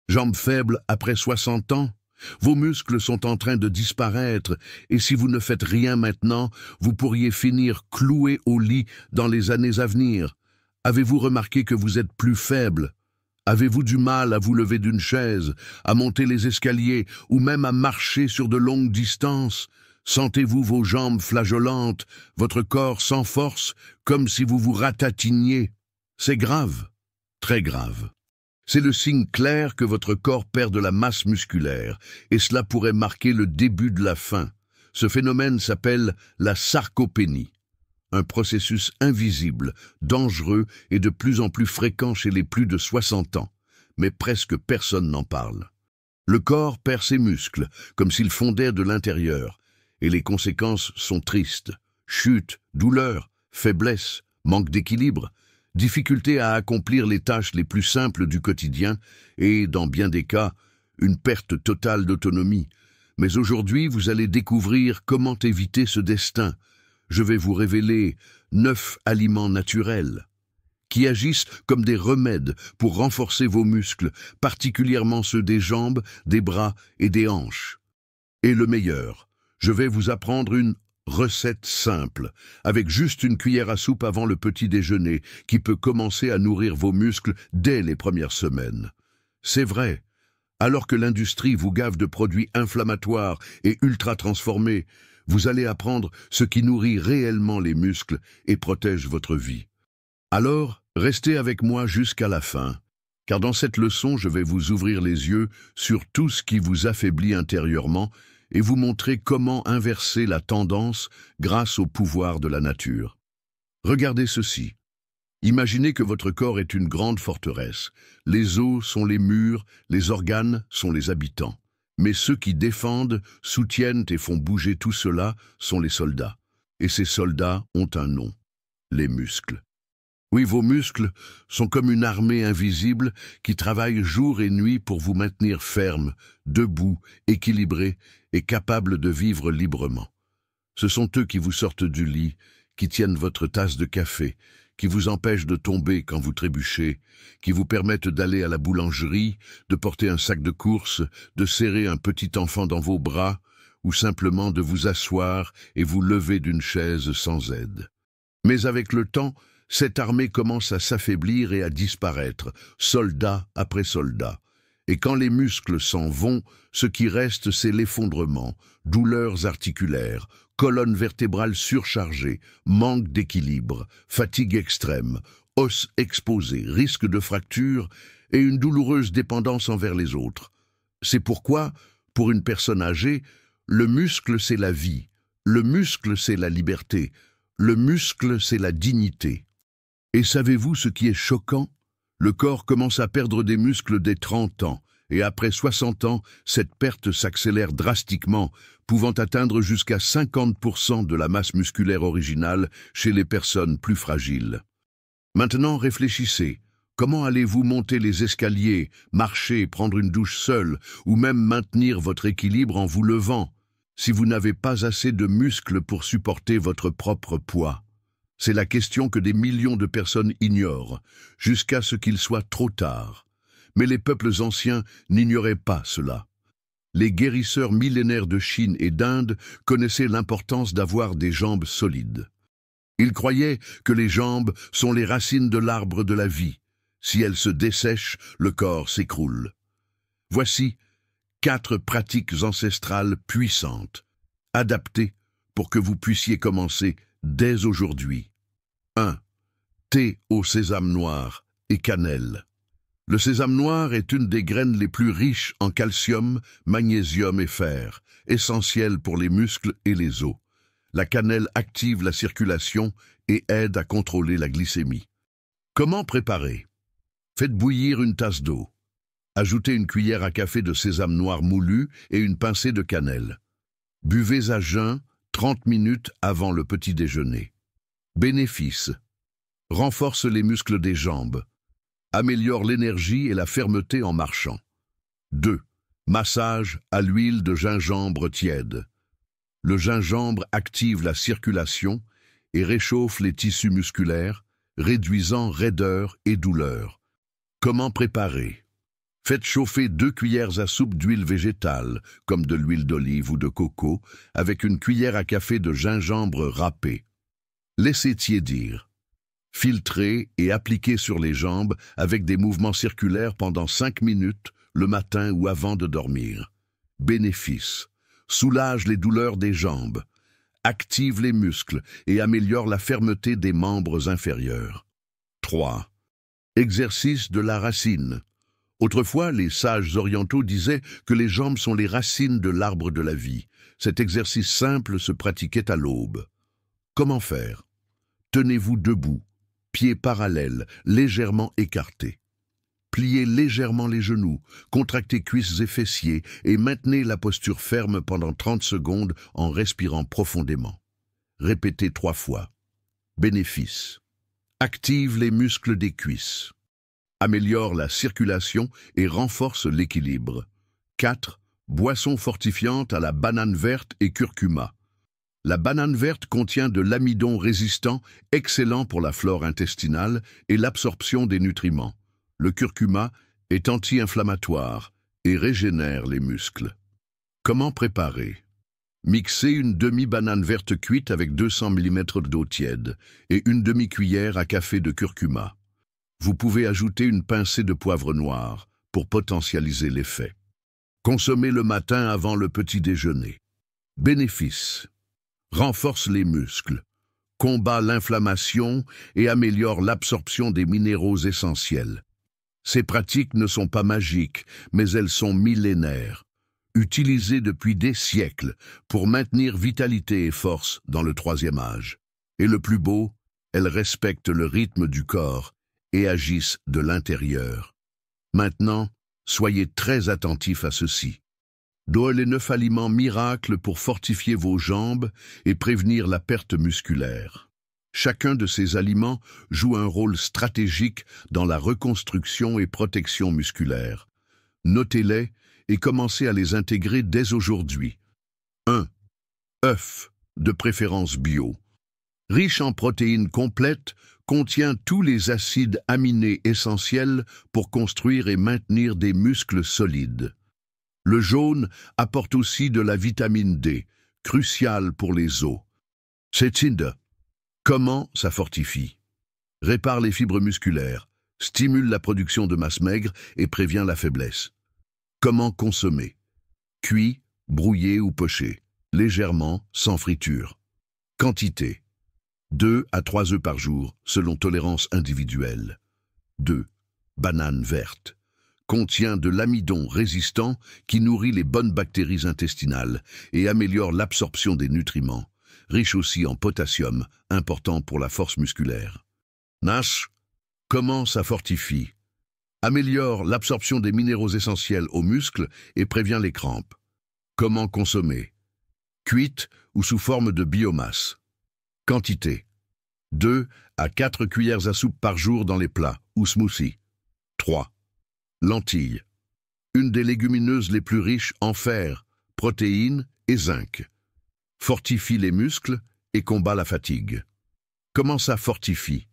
Jambes faibles après 60 ans? Vos muscles sont en train de disparaître, et si vous ne faites rien maintenant, vous pourriez finir cloué au lit dans les années à venir. Avez-vous remarqué que vous êtes plus faible? Avez-vous du mal à vous lever d'une chaise, à monter les escaliers, ou même à marcher sur de longues distances? Sentez-vous vos jambes flageolantes, votre corps sans force, comme si vous vous ratatiniez? C'est grave, très grave. C'est le signe clair que votre corps perd de la masse musculaire, et cela pourrait marquer le début de la fin. Ce phénomène s'appelle la sarcopénie, un processus invisible, dangereux et de plus en plus fréquent chez les plus de 60 ans, mais presque personne n'en parle. Le corps perd ses muscles, comme s'ils fondaient de l'intérieur, et les conséquences sont tristes. Chute, douleur, faiblesse, manque d'équilibre, difficulté à accomplir les tâches les plus simples du quotidien et, dans bien des cas, une perte totale d'autonomie. Mais aujourd'hui, vous allez découvrir comment éviter ce destin. Je vais vous révéler 9 aliments naturels qui agissent comme des remèdes pour renforcer vos muscles, particulièrement ceux des jambes, des bras et des hanches. Et le meilleur, je vais vous apprendre une recette simple, avec juste une cuillère à soupe avant le petit déjeuner, qui peut commencer à nourrir vos muscles dès les premières semaines. C'est vrai, alors que l'industrie vous gave de produits inflammatoires et ultra transformés, vous allez apprendre ce qui nourrit réellement les muscles et protège votre vie. Alors, restez avec moi jusqu'à la fin, car dans cette leçon, je vais vous ouvrir les yeux sur tout ce qui vous affaiblit intérieurement et vous montrer comment inverser la tendance grâce au pouvoir de la nature. Regardez ceci. Imaginez que votre corps est une grande forteresse. Les os sont les murs, les organes sont les habitants. Mais ceux qui défendent, soutiennent et font bouger tout cela sont les soldats. Et ces soldats ont un nom, les muscles. Oui, vos muscles sont comme une armée invisible qui travaille jour et nuit pour vous maintenir ferme, debout, équilibré et capable de vivre librement. Ce sont eux qui vous sortent du lit, qui tiennent votre tasse de café, qui vous empêchent de tomber quand vous trébuchez, qui vous permettent d'aller à la boulangerie, de porter un sac de courses, de serrer un petit enfant dans vos bras, ou simplement de vous asseoir et vous lever d'une chaise sans aide. Mais avec le temps, cette armée commence à s'affaiblir et à disparaître, soldat après soldat. Et quand les muscles s'en vont, ce qui reste, c'est l'effondrement, douleurs articulaires, colonne vertébrale surchargée, manque d'équilibre, fatigue extrême, os exposés, risque de fracture et une douloureuse dépendance envers les autres. C'est pourquoi, pour une personne âgée, le muscle c'est la vie, le muscle c'est la liberté, le muscle c'est la dignité. Et savez-vous ce qui est choquant? Le corps commence à perdre des muscles dès 30 ans, et après 60 ans, cette perte s'accélère drastiquement, pouvant atteindre jusqu'à 50% de la masse musculaire originale chez les personnes plus fragiles. Maintenant, réfléchissez. Comment allez-vous monter les escaliers, marcher, prendre une douche seule, ou même maintenir votre équilibre en vous levant, si vous n'avez pas assez de muscles pour supporter votre propre poids? C'est la question que des millions de personnes ignorent, jusqu'à ce qu'il soit trop tard. Mais les peuples anciens n'ignoraient pas cela. Les guérisseurs millénaires de Chine et d'Inde connaissaient l'importance d'avoir des jambes solides. Ils croyaient que les jambes sont les racines de l'arbre de la vie. Si elles se dessèchent, le corps s'écroule. Voici 4 pratiques ancestrales puissantes, adaptées pour que vous puissiez commencer dès aujourd'hui. 1. Thé au sésame noir et cannelle. Le sésame noir est une des graines les plus riches en calcium, magnésium et fer, essentielles pour les muscles et les os. La cannelle active la circulation et aide à contrôler la glycémie. Comment préparer? Faites bouillir une tasse d'eau. Ajoutez une cuillère à café de sésame noir moulu et une pincée de cannelle. Buvez à jeun 30 minutes avant le petit déjeuner. Bénéfices: renforce les muscles des jambes, améliore l'énergie et la fermeté en marchant. 2. Massage à l'huile de gingembre tiède. Le gingembre active la circulation et réchauffe les tissus musculaires, réduisant raideur et douleur. Comment préparer? Faites chauffer 2 cuillères à soupe d'huile végétale, comme de l'huile d'olive ou de coco, avec une cuillère à café de gingembre râpé. Laissez tiédir. Filtrez et appliquez sur les jambes avec des mouvements circulaires pendant 5 minutes, le matin ou avant de dormir. Bénéfice. Soulage les douleurs des jambes, active les muscles et améliore la fermeté des membres inférieurs. 3. Exercice de la racine. Autrefois, les sages orientaux disaient que les jambes sont les racines de l'arbre de la vie. Cet exercice simple se pratiquait à l'aube. Comment faire? Tenez-vous debout, pieds parallèles, légèrement écartés. Pliez légèrement les genoux, contractez cuisses et fessiers et maintenez la posture ferme pendant 30 secondes en respirant profondément. Répétez 3 fois. Bénéfice. Active les muscles des cuisses. Améliore la circulation et renforce l'équilibre. 4. Boisson fortifiante à la banane verte et curcuma. La banane verte contient de l'amidon résistant, excellent pour la flore intestinale et l'absorption des nutriments. Le curcuma est anti-inflammatoire et régénère les muscles. Comment préparer? Mixez une demi-banane verte cuite avec 200 ml d'eau tiède et une demi-cuillère à café de curcuma. Vous pouvez ajouter une pincée de poivre noir pour potentialiser l'effet. Consommez le matin avant le petit déjeuner. Bénéfice. Renforce les muscles, combat l'inflammation et améliore l'absorption des minéraux essentiels. Ces pratiques ne sont pas magiques, mais elles sont millénaires, utilisées depuis des siècles pour maintenir vitalité et force dans le 3e âge. Et le plus beau, elles respectent le rythme du corps et agissent de l'intérieur. Maintenant, soyez très attentifs à ceci. Les 9 aliments miracles pour fortifier vos jambes et prévenir la perte musculaire. Chacun de ces aliments joue un rôle stratégique dans la reconstruction et protection musculaire. Notez-les et commencez à les intégrer dès aujourd'hui. 1. œuf, de préférence bio. Riche en protéines complètes, contient tous les acides aminés essentiels pour construire et maintenir des muscles solides. Le jaune apporte aussi de la vitamine D, cruciale pour les os. Cétinde. Comment ça fortifie? Répare les fibres musculaires, stimule la production de masse maigre et prévient la faiblesse. Comment consommer? Cuit, brouillé ou poché, légèrement, sans friture. Quantité. 2 à 3 œufs par jour, selon tolérance individuelle. 2. Banane verte. Contient de l'amidon résistant qui nourrit les bonnes bactéries intestinales et améliore l'absorption des nutriments, riche aussi en potassium, important pour la force musculaire. NASH. Comment ça fortifie? Améliore l'absorption des minéraux essentiels aux muscles et prévient les crampes. Comment consommer? Cuite ou sous forme de biomasse. Quantité. 2 à 4 cuillères à soupe par jour dans les plats ou smoothies. 3. Lentilles. Une des légumineuses les plus riches en fer, protéines et zinc. Fortifie les muscles et combat la fatigue. Comment ça fortifie?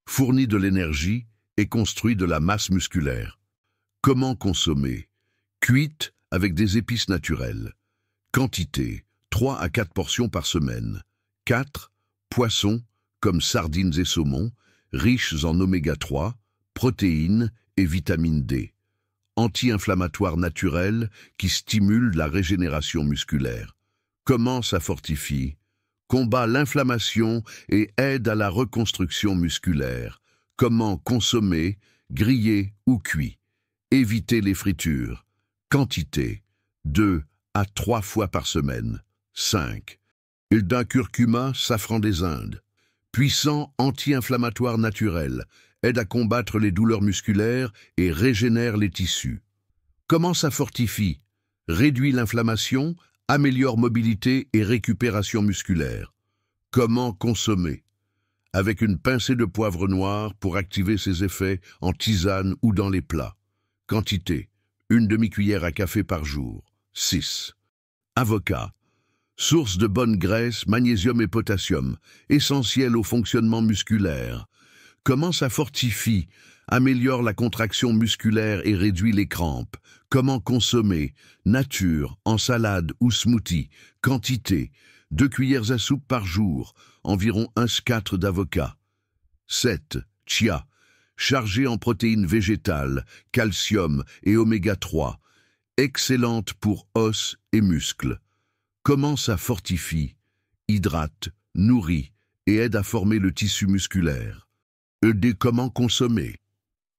Fournit de l'énergie et construit de la masse musculaire. Comment consommer? Cuite avec des épices naturelles. Quantité. 3 à 4 portions par semaine. 4. Poissons, comme sardines et saumons, riches en oméga 3, protéines et vitamine D. Anti-inflammatoire naturel qui stimule la régénération musculaire. Comment ça fortifie? Combat l'inflammation et aide à la reconstruction musculaire. Comment consommer? Griller ou cuit. Éviter les fritures. Quantité. 2 à 3 fois par semaine. 5. Huile d'un curcuma, safran des Indes. Puissant anti-inflammatoire naturel. Aide à combattre les douleurs musculaires et régénère les tissus. Comment ça fortifie? Réduit l'inflammation, améliore mobilité et récupération musculaire. Comment consommer? Avec une pincée de poivre noir pour activer ses effets en tisane ou dans les plats. Quantité. 1 demi-cuillère à café par jour. 6. Avocat. Source de bonne graisse, magnésium et potassium, essentiel au fonctionnement musculaire. Comment ça fortifie? Améliore la contraction musculaire et réduit les crampes. Comment consommer? Nature, en salade ou smoothie. Quantité: 2 cuillères à soupe par jour, environ 1/4 d'avocat. 7. Chia. Chargée en protéines végétales, calcium et oméga 3. Excellente pour os et muscles. Comment ça fortifie? Hydrate, nourrit et aide à former le tissu musculaire. Comment consommer?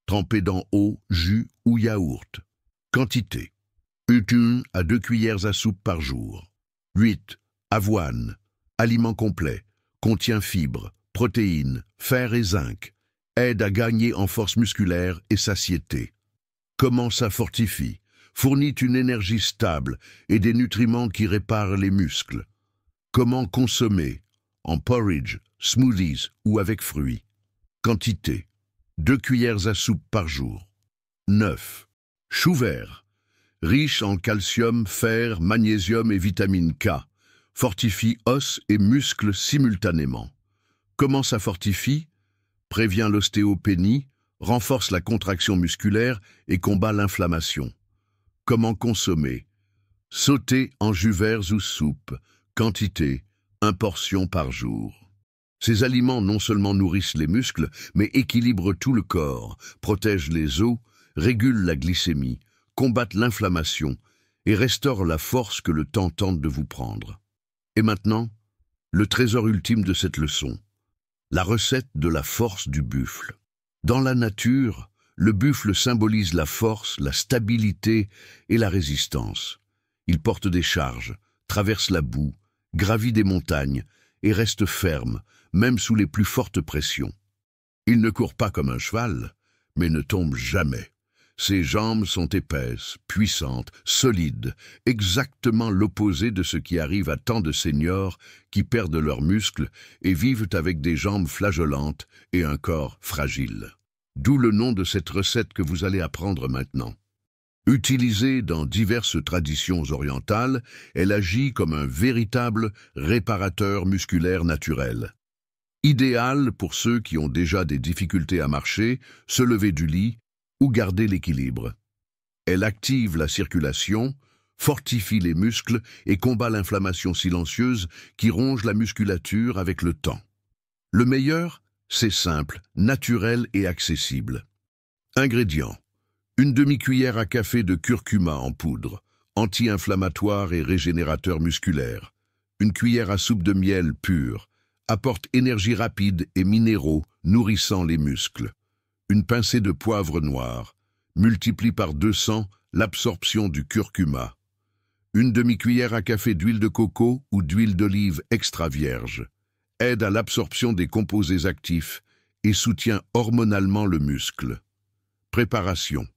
Trempé dans eau, jus ou yaourt. Quantité: 1 à 2 cuillères à soupe par jour. 8. Avoine. Aliment complet. Contient fibres, protéines, fer et zinc. Aide à gagner en force musculaire et satiété. Comment ça fortifie? Fournit une énergie stable et des nutriments qui réparent les muscles. Comment consommer? En porridge, smoothies ou avec fruits. Quantité: 2 cuillères à soupe par jour. 9. Chou vert. Riche en calcium, fer, magnésium et vitamine K. Fortifie os et muscles simultanément. Comment ça fortifie? Prévient l'ostéopénie, renforce la contraction musculaire et combat l'inflammation. Comment consommer? Sauté en jus verts ou soupe. Quantité: 1 portion par jour. Ces aliments non seulement nourrissent les muscles, mais équilibrent tout le corps, protègent les os, régulent la glycémie, combattent l'inflammation et restaurent la force que le temps tente de vous prendre. Et maintenant, le trésor ultime de cette leçon, la recette de la force du buffle. Dans la nature, le buffle symbolise la force, la stabilité et la résistance. Il porte des charges, traverse la boue, gravit des montagnes et reste ferme, même sous les plus fortes pressions. Il ne court pas comme un cheval, mais ne tombe jamais. Ses jambes sont épaisses, puissantes, solides, exactement l'opposé de ce qui arrive à tant de seniors qui perdent leurs muscles et vivent avec des jambes flageolantes et un corps fragile. D'où le nom de cette recette que vous allez apprendre maintenant. Utilisée dans diverses traditions orientales, elle agit comme un véritable réparateur musculaire naturel. Idéal pour ceux qui ont déjà des difficultés à marcher, se lever du lit ou garder l'équilibre. Elle active la circulation, fortifie les muscles et combat l'inflammation silencieuse qui ronge la musculature avec le temps. Le meilleur, c'est simple, naturel et accessible. Ingrédients: 1 demi-cuillère à café de curcuma en poudre, anti-inflammatoire et régénérateur musculaire. 1 cuillère à soupe de miel pur, apporte énergie rapide et minéraux, nourrissant les muscles. 1 pincée de poivre noir, multiplie par 200 l'absorption du curcuma. 1 demi-cuillère à café d'huile de coco ou d'huile d'olive extra vierge. Aide à l'absorption des composés actifs et soutient hormonalement le muscle. Préparation: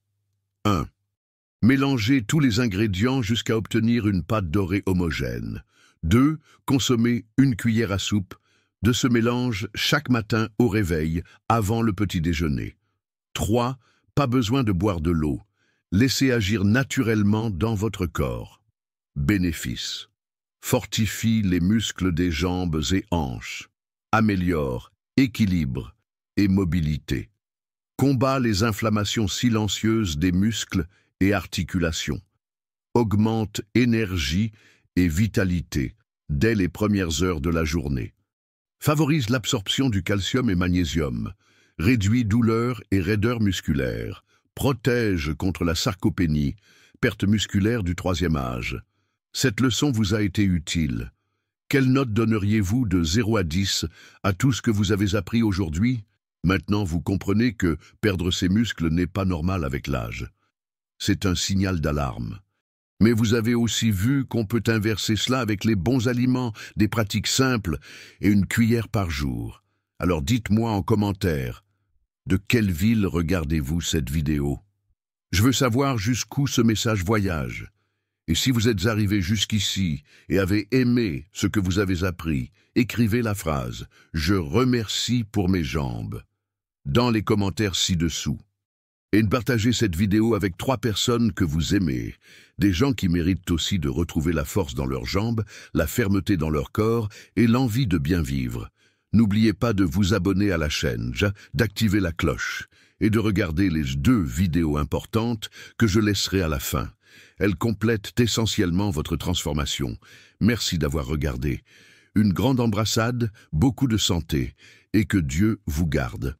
1. Mélangez tous les ingrédients jusqu'à obtenir une pâte dorée homogène. 2. Consommez 1 cuillère à soupe de ce mélange chaque matin au réveil, avant le petit déjeuner. 3. Pas besoin de boire de l'eau. Laissez agir naturellement dans votre corps. Bénéfices: fortifie les muscles des jambes et hanches. Améliore équilibre et mobilité. Combat les inflammations silencieuses des muscles et articulations. Augmente énergie et vitalité dès les premières heures de la journée. Favorise l'absorption du calcium et magnésium. Réduit douleur et raideur musculaire. Protège contre la sarcopénie, perte musculaire du 3e âge. Cette leçon vous a été utile. Quelle note donneriez-vous de 0 à 10 à tout ce que vous avez appris aujourd'hui? Maintenant, vous comprenez que perdre ses muscles n'est pas normal avec l'âge. C'est un signal d'alarme. Mais vous avez aussi vu qu'on peut inverser cela avec les bons aliments, des pratiques simples et 1 cuillère par jour. Alors dites-moi en commentaire, de quelle ville regardez-vous cette vidéo? Je veux savoir jusqu'où ce message voyage. Et si vous êtes arrivé jusqu'ici et avez aimé ce que vous avez appris, écrivez la phrase « Je remercie pour mes jambes » dans les commentaires ci-dessous. Et partagez cette vidéo avec 3 personnes que vous aimez, des gens qui méritent aussi de retrouver la force dans leurs jambes, la fermeté dans leur corps et l'envie de bien vivre. N'oubliez pas de vous abonner à la chaîne, d'activer la cloche et de regarder les 2 vidéos importantes que je laisserai à la fin. Elles complètent essentiellement votre transformation. Merci d'avoir regardé. Une grande embrassade, beaucoup de santé, et que Dieu vous garde.